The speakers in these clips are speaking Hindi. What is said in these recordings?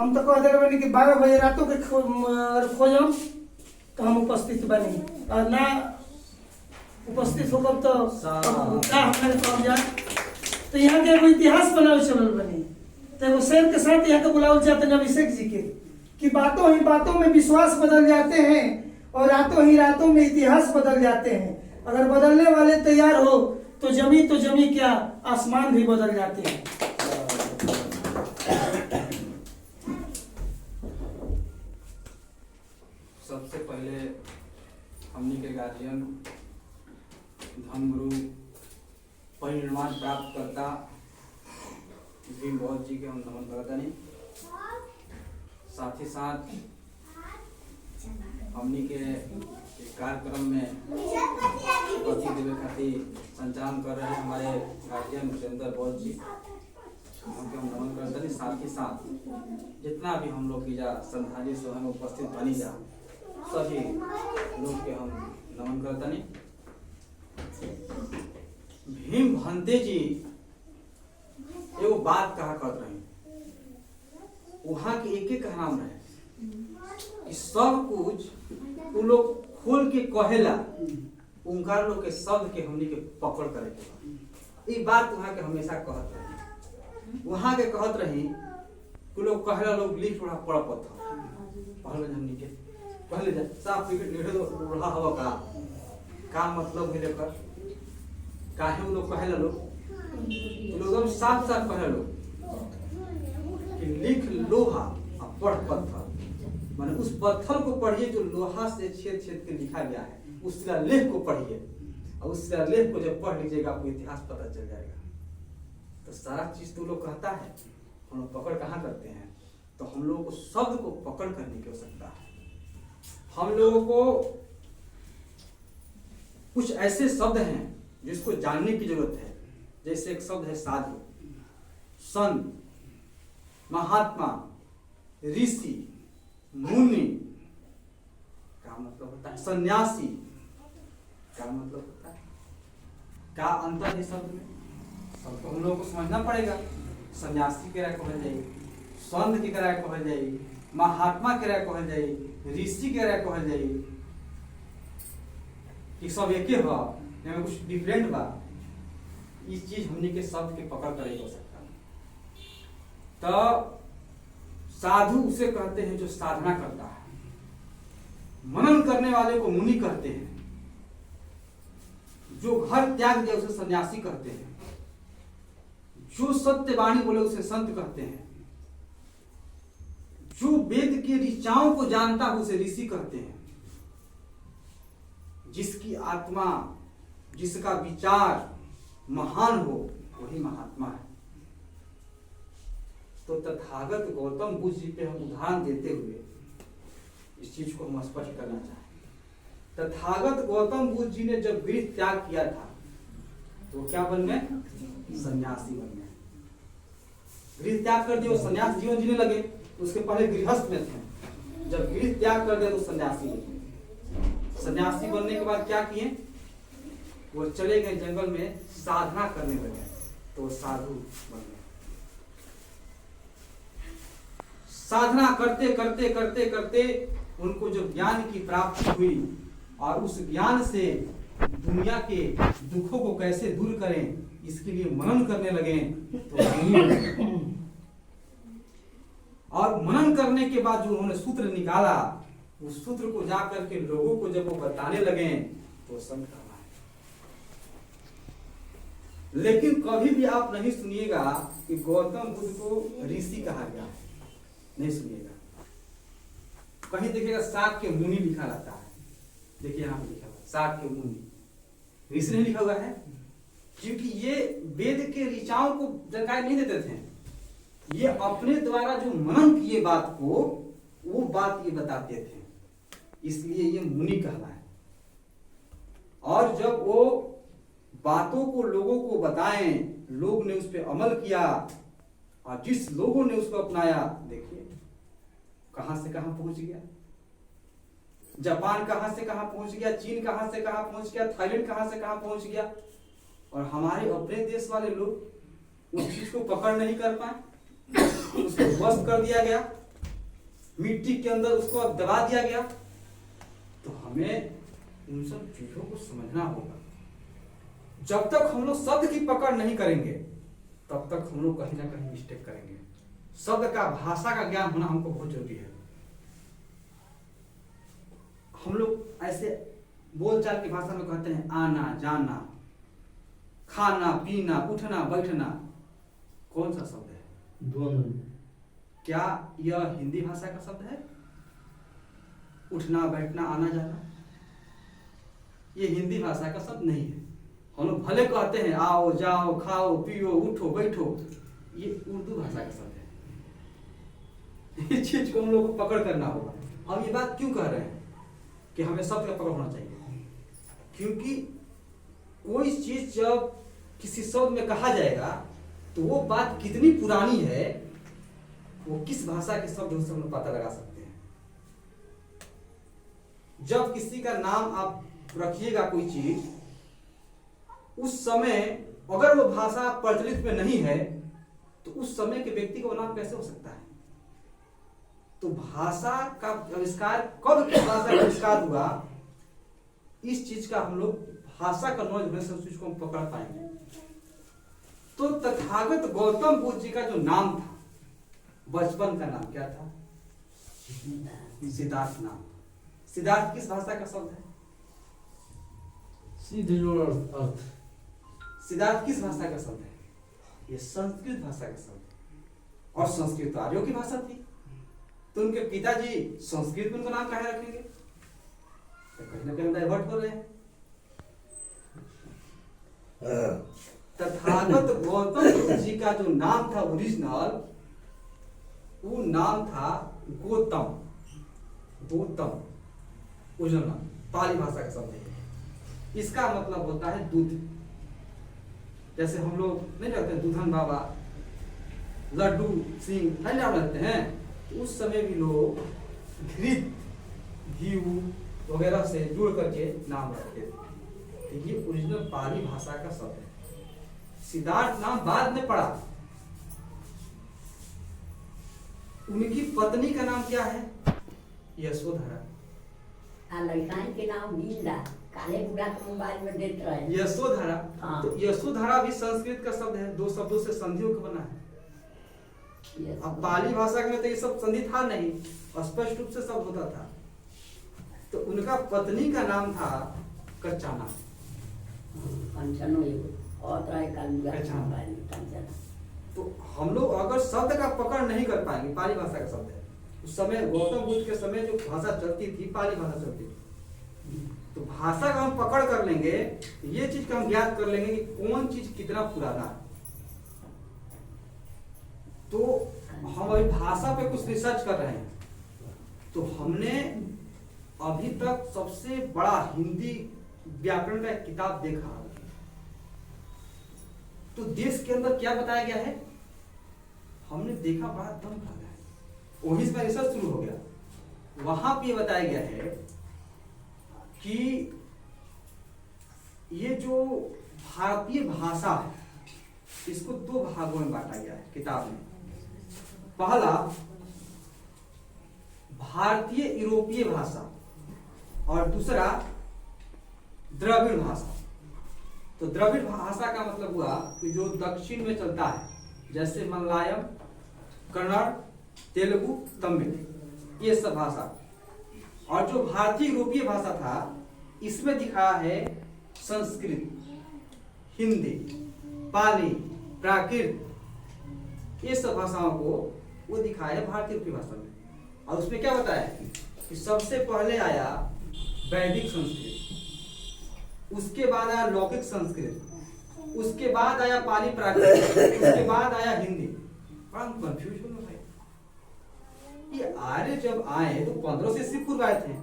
हम तो कह दे रहे कि 12 बजे रातों के खोजम तो हम उपस्थित बनी और ना उपस्थित होकर तो का हमारे काम जाए। तो यहाँ के एगो इतिहास बनावे चलल बनी तो एगो शेर के साथ यहाँ के बुलावल जाते हैं अभिषेक जी के कि बातों ही बातों में विश्वास बदल जाते हैं और रातों ही रातों में इतिहास बदल जाते हैं। अगर बदलने वाले तैयार हो तो जमी क्या आसमान भी बदल जाते हैं। सबसे पहले हमनी के गार्जियन धर्मगुरु परिनिर्वाण प्राप्त करता भीम बौद्ध जी के हम नमन करता नहीं। साथ ही साथ हमनी के कार्यक्रम में उपस्थित देवे खातिर संचालन कर रहे हैं हमारे गार्जियन सुरेंद्र बौद्ध जी, उनके हम नमन करते नहीं। साथ ही साथ जितना भी हम लोग की जा श्रद्धालु सभा में उपस्थित बनी जा सभी लोग के हम नमन करते नहीं। भीम भंते जी एगो बात कहा कर रहे वहां के एक नाम रहे कि सब कुछ वो लोग खोल के कहेला उनका लोग के शब्द के हमनी के पकड़ करे के ये बात वहां के हमेशा कहत रही। वहां के कहत रही कि लोग कहेला लोग लिख थोड़ा पढ़ पत्थर पहले हमनी के पहले जा साफ विकेट लिखे तो रहा हवा का मतलब है लेकर काहे लोग कहेला लोग एकदम साफ साफ कहे लोग कि लिख लोहा और पढ़ पत्थर, माने उस पत्थर को पढ़िए जो लोहा से छेद छेद के लिखा गया है, उस शिलालेख को पढ़िए और उस शिलालेख को जब पढ़ लीजिएगा आपको इतिहास पता चल जाएगा। तो सारा चीज तो लोग कहता है, हम लोग पकड़ कहाँ करते हैं? तो हम लोगों को शब्द को पकड़ करने की आवश्यकता है। हम लोगों को कुछ ऐसे शब्द हैं जिसको जानने की जरूरत है। जैसे एक शब्द है साधु, संत, महात्मा, ऋषि, मुनि, क्या मतलब होता है? सन्यासी, क्या मतलब होता है? क्या अंतर है शब्द में? सबको हम लोगों को समझना पड़ेगा। सन्यासी के राय कहल जाए, संत के राय कहल जाए, महात्मा के राय कहल जाए, ऋषि के राय कहल जाए, कि सब एक ही हो या कुछ डिफरेंट बा। इस चीज हमने के शब्द के पकड़ करे हो सकता है। तो साधु उसे कहते हैं जो साधना करता है। मनन करने वाले को मुनि कहते हैं। जो घर त्याग दे उसे सन्यासी कहते हैं। जो सत्यवाणी बोले उसे संत कहते हैं। जो वेद के ऋचाओं को जानता है उसे ऋषि कहते हैं। जिसकी आत्मा, जिसका विचार महान हो वही महात्मा है। तो तथागत गौतम बुद्ध जी पे हम उदाहरण देते हुए इस चीज को हम स्पष्ट करना चाहें। तथागत गौतम बुद्ध जी ने जब गृह त्याग किया था तो क्या बन गए? सन्यासी बन गए। गृह त्याग कर दिया, सन्यास जीवन जीने लगे। उसके पहले गृहस्थ में थे, जब गृह त्याग कर दिया तो सन्यासी बन गए। सन्यासी बनने के बाद क्या किए? वो चले गए जंगल में साधना करने लगे, तो साधु बन गए। साधना करते करते करते करते उनको जब ज्ञान की प्राप्ति हुई और उस ज्ञान से दुनिया के दुखों को कैसे दूर करें इसके लिए मनन करने लगे तो और मनन करने के बाद जो उन्होंने सूत्र निकाला, उस सूत्र को जाकर के लोगों को जब वो बताने लगे तो संत कहलाए। लेकिन कभी भी आप नहीं सुनिएगा कि गौतम बुद्ध को ऋषि कहा गया है, नहीं सुनिएगा। कहीं देखिएगा साग के मुनि लिखा रहता है। देखिए यहाँ पे लिखा हुआ साग के मुनि, ऋषि नहीं लिखा हुआ है, क्योंकि ये वेद के ऋचाओं को जानकारी नहीं देते थे। ये अपने द्वारा जो मनन किए बात को, वो बात ये बताते थे, इसलिए ये मुनि कहलाए। और जब वो बातों को लोगों को बताएं, लोग ने उस पर अमल किया और जिस लोगों ने उसको अपनाया, देखिए कहां से कहां पहुंच गया। जापान कहां से कहां पहुंच गया, चीन कहां से कहां पहुंच गया, थाईलैंड कहां से कहां पहुंच गया। और हमारे अपने देश वाले लोग उस चीज को पकड़ नहीं कर पाए, उसको ध्वस्त कर दिया गया। मिट्टी के अंदर उसको अब दबा दिया गया। तो हमें उन सब चीजों को समझना होगा। जब तक हम लोग शब्द की पकड़ नहीं करेंगे तब तक हम लोग कहीं ना कहीं मिस्टेक करेंगे। शब्द का, भाषा का ज्ञान होना हमको बहुत जरूरी है। हम लोग ऐसे बोलचाल की भाषा में कहते हैं आना जाना, खाना पीना, उठना बैठना। कौन सा शब्द है? द्वंद्व। क्या यह हिंदी भाषा का शब्द है? उठना बैठना आना जाना ये हिंदी भाषा का शब्द नहीं है। हम लोग भले कहते हैं आओ जाओ खाओ पियो उठो बैठो, ये उर्दू भाषा का शब्द है। इस चीज को हम लोग को पकड़ करना होगा। हम ये बात क्यों कह रहे हैं कि हमें शब्द का पकड़ होना चाहिए? क्योंकि कोई चीज जब किसी शब्द में कहा जाएगा तो वो बात कितनी पुरानी है, वो किस भाषा के शब्द उससे हम लोग पता लगा सकते हैं। जब किसी का नाम आप रखिएगा कोई चीज, उस समय अगर वो भाषा प्रचलित में नहीं है तो उस समय के व्यक्ति का नाम कैसे हो सकता है? तो भाषा का आविष्कार कब, किस भाषा का आविष्कार हुआ, इस चीज का हम लोग भाषा का नॉलेज होने से उस चीज को हम पकड़ पाएंगे। तो तथागत गौतम बुद्ध जी का जो नाम था, बचपन का नाम क्या था? सिद्धार्थ नाम। सिद्धार्थ किस भाषा का शब्द है? सीधे जो अर्थ। सिद्धार्थ किस भाषा का शब्द है? ये संस्कृत भाषा का शब्द है। और संस्कृत आर्यों की भाषा थी, तो उनके पिताजी संस्कृत में उनका नाम काहे रखेंगे? तो कहीं ना कहीं डाइवर्ट हो रहे हैं। तथागत गौतम बुद्ध जी का जो नाम था ओरिजिनल, वो नाम था गौतम। गौतम ओरिजिनल नाम, पाली भाषा का शब्द है। इसका मतलब होता है दूध। जैसे हम लोग नहीं रहते दूधन बाबा, लड्डू सिंह नहीं नाम रखते हैं, तो उस समय भी लोग घृत घी वगैरह से जुड़ करके नाम रखते थे। तो ये ओरिजिनल पाली भाषा का शब्द है। सिद्धार्थ नाम बाद में पड़ा। उनकी पत्नी का नाम क्या है? यशोधरा। लड़कान के नाम बींदा, काले बुढ़ा के मोबाइल में देख रहे हैं। यशोधरा। हाँ। तो यशोधरा भी संस्कृत का शब्द है, दो शब्दों से संधियों का बना है। अब पाली भाषा में तो ये सब संधि था नहीं, स्पष्ट रूप से सब होता था। तो उनका पत्नी का नाम था कच्चाना। तो हम लोग अगर शब्द का पकड़ नहीं कर पाएंगे, पाली भाषा का शब्द है, उस समय गौतम बुद्ध के समय जो भाषा चलती थी पाली भाषा चलती थी। तो भाषा का हम पकड़ कर लेंगे, ये चीज का हम ज्ञात कर लेंगे कि कौन चीज कितना पुराना है। तो हम अभी भाषा पे कुछ रिसर्च कर रहे हैं। तो हमने अभी तक सबसे बड़ा हिंदी व्याकरण का एक किताब देखा। तो देश के अंदर क्या बताया गया है, हमने देखा, बड़ा दम खा गया है। वहीं से रिसर्च शुरू हो गया। वहां पे बताया गया है कि ये जो भारतीय भाषा है, इसको दो भागों में बांटा गया है किताब में। पहला भारतीय यूरोपीय भाषा और दूसरा द्रविड़ भाषा। तो द्रविड़ भाषा का मतलब हुआ कि जो दक्षिण में चलता है, जैसे मलयालम, कन्नड़, तेलुगु, तमिल, ये सब भाषा। और जो भारतीय यूरोपीय भाषा था, इसमें दिखाया है संस्कृत, हिंदी, पाली, प्राकृत, ये सब भाषाओं को वो दिखाया है भारतीय यूरोपीय भाषा में। और उसमें क्या बताया कि सबसे पहले आया वैदिक संस्कृत, उसके बाद आया लौकिक संस्कृत, उसके बाद आया पाली प्राकृत, उसके बाद आया हिंदी। बड़ा कंफ्यूज हो गया भाई। ये आर्य जब आए तो 1500 ईस्वी पूर्व आए थे,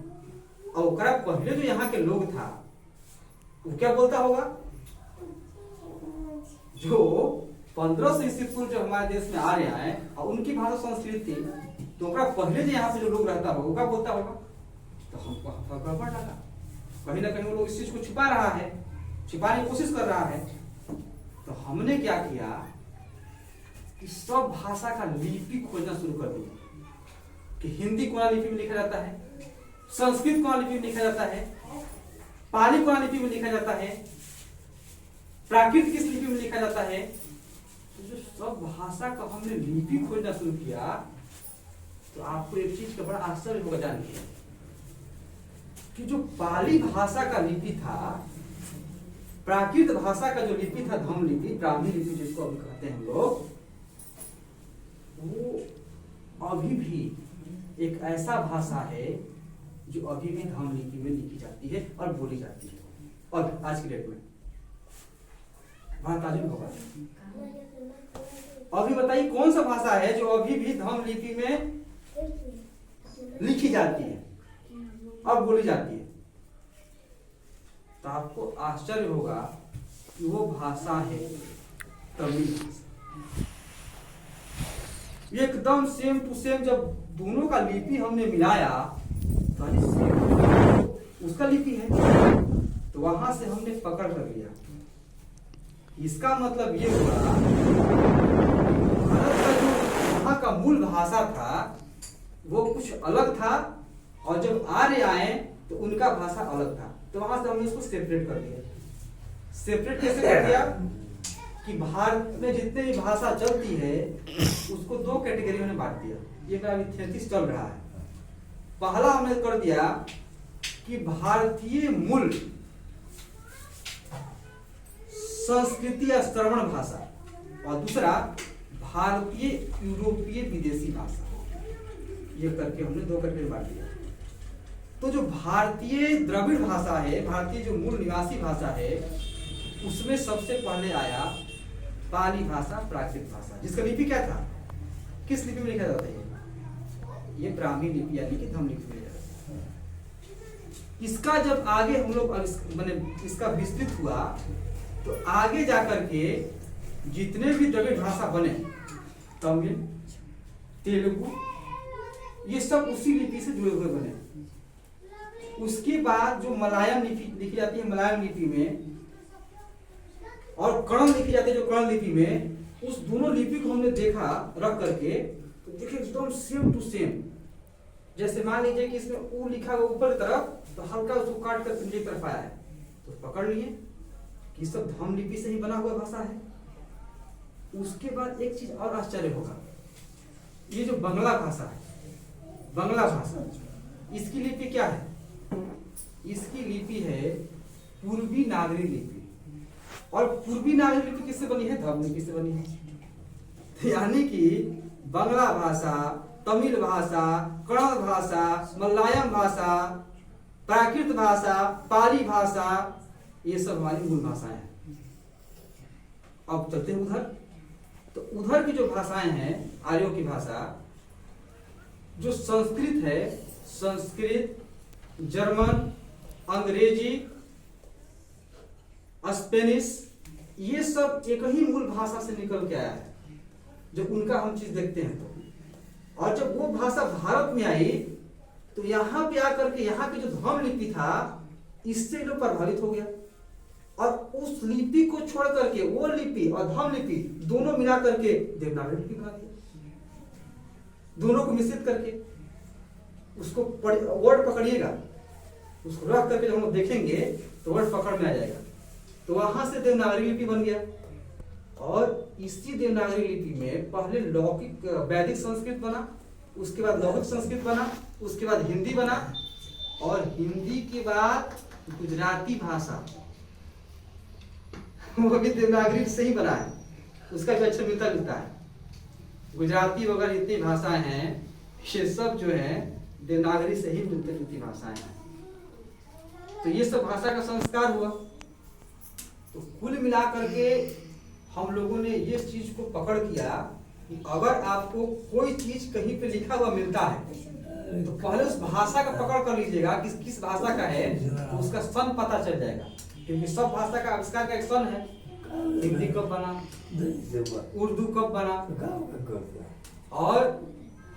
और ओकरा पहले जो यहाँ के लोग था वो क्या बोलता होगा? जो 1500 ईस्वी पूर्व जो हमारे देश में आर्य आए और उनकी भाषा संस्कृत थी, तो ओकरा पहले जो यहाँ से जो लोग रहता होगा वो क्या बोलता होगा? तो हमको गड़बड़ लगा, कहीं ना कहीं वो लोग इस चीज को छिपा रहा है, छिपाने की कोशिश कर रहा है। तो हमने क्या किया कि सब भाषा का लिपि खोजना शुरू कर दिया। कि हिंदी कौन लिपि में लिखा जाता है, संस्कृत कौन लिपि में लिखा जाता है, पाली कौन लिपि में लिखा जाता है, प्राकृत किस लिपि में लिखा जाता है। तो जो सब भाषा का हमने लिपि खोजना शुरू किया तो आपको एक चीज का बड़ा आश्चर्य होगा जान के कि जो पाली भाषा का लिपि था, प्राकृत भाषा का जो लिपि था, धम्म लिपि, ब्राह्मी लिपि जिसको अभी कहते हैं हम लोग, वो अभी भी एक ऐसा भाषा है जो अभी भी धम्म लिपि में लिखी जाती है और बोली जाती है। और आज की डेट में ताजुब होगा, अभी बताइए कौन सा भाषा है जो अभी भी धम्म लिपि में लिखी जाती है और बोली जाती है। तो आपको आश्चर्य होगा कि वो भाषा है तमिल भाषा। एकदम सेम टू सेम। जब दोनों का लिपि हमने मिलाया तो सेम उसका लिपि है, तो वहां से हमने पकड़ कर लिया। इसका मतलब ये हुआ भारत का जो वहां का मूल भाषा था वो कुछ अलग था, और जब आर्य आए तो उनका भाषा अलग था। तो वहां से हमने उसको सेपरेट कर दिया। सेपरेट कैसे कर दिया कि भारत में जितने भी भाषा चलती है उसको दो कैटेगरी में बांट दिया। ये अभी 33 चल रहा है। पहला हमने कर दिया कि भारतीय मूल संस्कृति या श्रवण भाषा, और दूसरा भारतीय यूरोपीय विदेशी भाषा। ये करके हमने दो कैटेगरी बांट दिया। तो जो भारतीय द्रविड़ भाषा है, भारतीय जो मूल निवासी भाषा है, उसमें सबसे पहले आया पाली भाषा, प्राकृत भाषा, जिसका लिपि क्या था, किस लिपि में लिखा जाता है, ये ब्राह्मी लिपि यानी कि धम्म लिपि में लिखा जाता है। इसका जब आगे हम लोग मैंने इसका विस्तृत हुआ तो आगे जाकर के जितने भी द्रविड़ भाषा बने, तमिल, तेलुगु, ये सब उसी लिपि से जुड़े हुए बने। उसके बाद जो मलयालम लिपि लिखी जाती है, मलयालम लिपि में, और कन्नड़ लिखी जाती है जो कन्नड़ लिपि में, उस दोनों लिपि को हमने देखा रख करके, तो देखे एकदम सेम टू सेम। जैसे मान लीजिए कि इसमें ऊ लिखा हुआ ऊपर की तरफ, तो हल्का उसको काट कर नीचे तरफ आया है, तो पकड़ लिए कि सब धम्म लिपि से ही बना हुआ भाषा है। उसके बाद एक चीज और आश्चर्य होगा, ये जो बंगला भाषा है, बंगला भाषा, इसकी लिपि क्या है, इसकी लिपि है पूर्वी नागरी लिपि। और पूर्वी नागरी लिपि किससे बनी है, धम्म लिपि से बनी है। यानी कि बंगला भाषा, तमिल भाषा, कन्नड़ भाषा, मलयालम भाषा, प्राकृत भाषा, पाली भाषा, ये सब हमारी मूल भाषाएं हैं। अब चलते हैं उधर। तो उधर की जो भाषाएं हैं, आर्यों की भाषा, जो संस्कृत है, संस्कृत, जर्मन, अंग्रेजी, स्पेनिश, ये सब एक ही मूल भाषा से निकल के आया है। जब उनका हम चीज देखते हैं तो, और जब वो भाषा भारत में आई तो यहाँ पे आकर के यहाँ की जो धम्म लिपि था, इससे लोग प्रभावित हो गया, और उस लिपि को छोड़ करके वो लिपि और धम्म लिपि दोनों मिला करके देवनागरी लिपि बना दिया। दोनों को मिश्रित करके उसको वर्ड पकड़िएगा, उसको रख करके जब हम लोग देखेंगे तो वर्ड पकड़ में आ जाएगा। तो वहां से देवनागरी लिपि बन गया, और इसी देवनागरी लिपि में पहले लौकिक वैदिक संस्कृत बना, उसके बाद लौकिक संस्कृत बना, उसके बाद हिंदी बना, और हिंदी के बाद गुजराती भाषा, वो भी देवनागरी से ही बना है, उसका भी अच्छा मिलता जुलता है। गुजराती वगैरह जितनी भाषाएं हैं, ये सब जो है देवनागरी से ही मिलती जुलती भाषाएं हैं। तो ये सब भाषा का संस्कार हुआ। तो कुल मिलाकर के हम लोगों ने ये चीज को पकड़ किया कि अगर आपको कोई चीज कहीं पे लिखा हुआ मिलता है तो पहले उस भाषा का पकड़ कर लीजिएगा कि किस भाषा का है, तो उसका सन पता चल जाएगा। क्योंकि सब भाषा का आविष्कार का एक सन है। हिंदी कब बना, उर्दू कब बना, और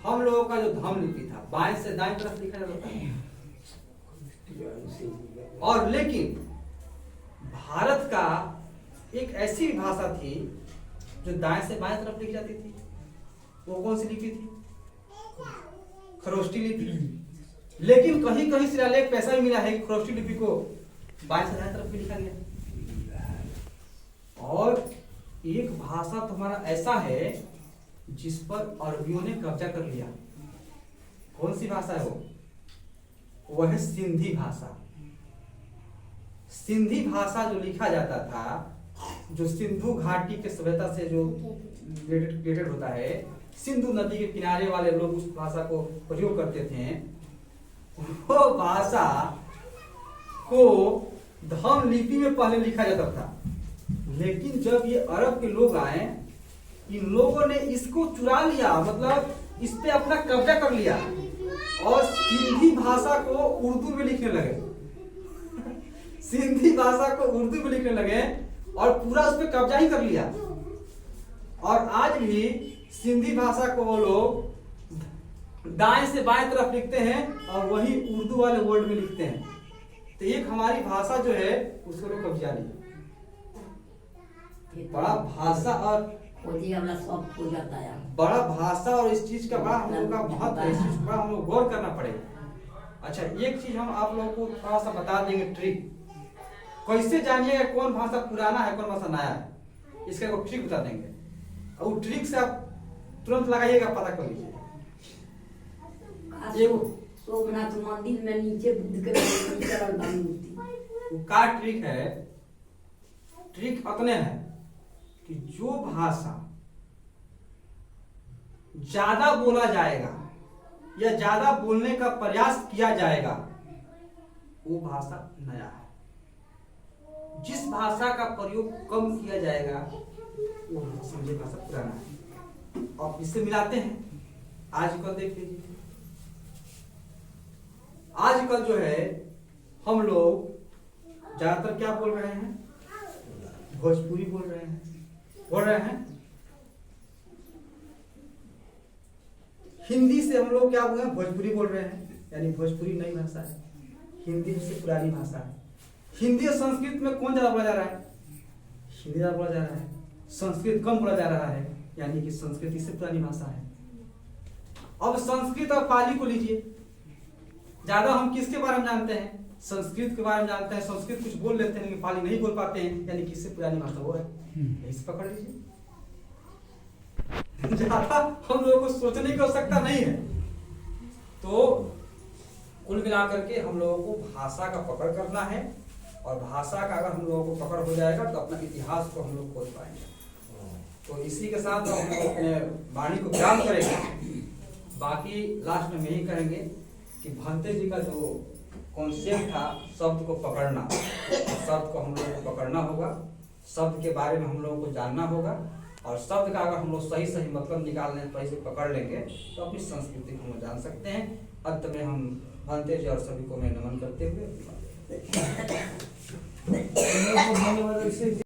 हम लोगों का जो धम्म लिपि था बाएं से दाएं तरफ लिखा जाता था। और लेकिन भारत का एक ऐसी भाषा थी जो दाएं से बाएं तरफ लिखी जाती थी। वो कौन सी लिपि थी, खरोष्टी लिपि। लेकिन कहीं कहीं शिलालेख पे ऐसा भी मिला है कि खरोष्टी लिपि को बाएं से दाएं तरफ भी लिखा गया। और एक भाषा तुम्हारा ऐसा है जिस पर अरबियों ने कब्जा कर लिया। कौन सी भाषा है वो? वह है सिंधी भाषा। सिंधी भाषा जो लिखा जाता था, जो सिंधु घाटी के सभ्यता से जो रिलेटेड होता है, सिंधु नदी के किनारे वाले लोग उस भाषा को प्रयोग करते थे। वो भाषा को धम लिपि में पहले लिखा जाता था, लेकिन जब ये अरब के लोग आए, इन लोगों ने इसको चुरा लिया, मतलब इस पे अपना कब्जा कर लिया और सिंधी भाषा को उर्दू में लिखने लगे। सिंधी भाषा को उर्दू में लिखने लगे और पूरा उस पे कब्जा ही कर लिया। और आज भी सिंधी भाषा को वो लोग दाएं से बाएं तरफ लिखते हैं और वही उर्दू वाले वर्ड में लिखते हैं। तो एक हमारी भाषा जो है उसको लोग कब्जा लिया। बड़ा भाषा और बड़ा भाषा और इस चीज का बड़ा हम लोग का महत्व है, इस चीज का हम लोग गौर करना पड़ेगा। अच्छा, एक चीज हम आप लोगों को थोड़ा सा बता देंगे, ट्रिक। कैसे जानिएगा कौन भाषा पुराना है कौन भाषा नया है, इसका एक ट्रिक बता देंगे। और वो ट्रिक से आप तुरंत लगाइएगा, पता कर लीजिए। सोमनाथ मंदिर में नीचे बुद्ध के वो का ट्रिक है? ट्रिक अतने है कि जो भाषा ज्यादा बोला जाएगा या ज्यादा बोलने का प्रयास किया जाएगा वो भाषा नया है। जिस भाषा का प्रयोग कम किया जाएगा वो समझे भाषा पुराना है। अब इससे मिलाते हैं, आजकल देख लीजिए, आजकल जो है हम लोग ज्यादातर क्या बोल रहे हैं? भोजपुरी बोल रहे हैं। हिंदी से हम लोग क्या बोले? भोजपुरी बोल रहे हैं, यानी भोजपुरी नई भाषा है, हिंदी से पुरानी भाषा है। हिंदी और संस्कृत में कौन ज्यादा बोला जा रहा है? हिंदी ज्यादा बोला जा रहा है, संस्कृत कम बोला जा रहा है, यानी कि संस्कृत इससे पुरानी भाषा है। अब संस्कृत और पाली को लीजिए, ज्यादा हम किसके बारे में जानते हैं? संस्कृत के बारे में जानते हैं। संस्कृत कुछ बोल लेते हैं लेकिन पाली नहीं बोल पाते हैं, यानी किससे पुरानी भाषा वो है। इसे पकड़ लीजिए। ज्यादा हम लोगों को सोचने की आवश्यकता नहीं है। तो कुल मिलाकर के हम लोगों को भाषा का पकड़ करना है, और भाषा का अगर हम लोगों को पकड़ हो जाएगा तो अपना इतिहास को हम लोग खोज पाएंगे। तो इसी के साथ हम लोग अपने वाणी को विराम करेंगे। बाकी लास्ट में यही कहेंगे कि भंते जी का जो कॉन्सेप्ट था शब्द को पकड़ना, शब्द को हम लोगों को पकड़ना होगा, शब्द के बारे में हम लोगों को जानना होगा, और शब्द का अगर हम लोग सही सही मतलब निकालने सही से पकड़ लेंगे तो अपनी संस्कृति को हम जान सकते हैं। अंत में हम भंते जी और सभी को मैं नमन करते हुए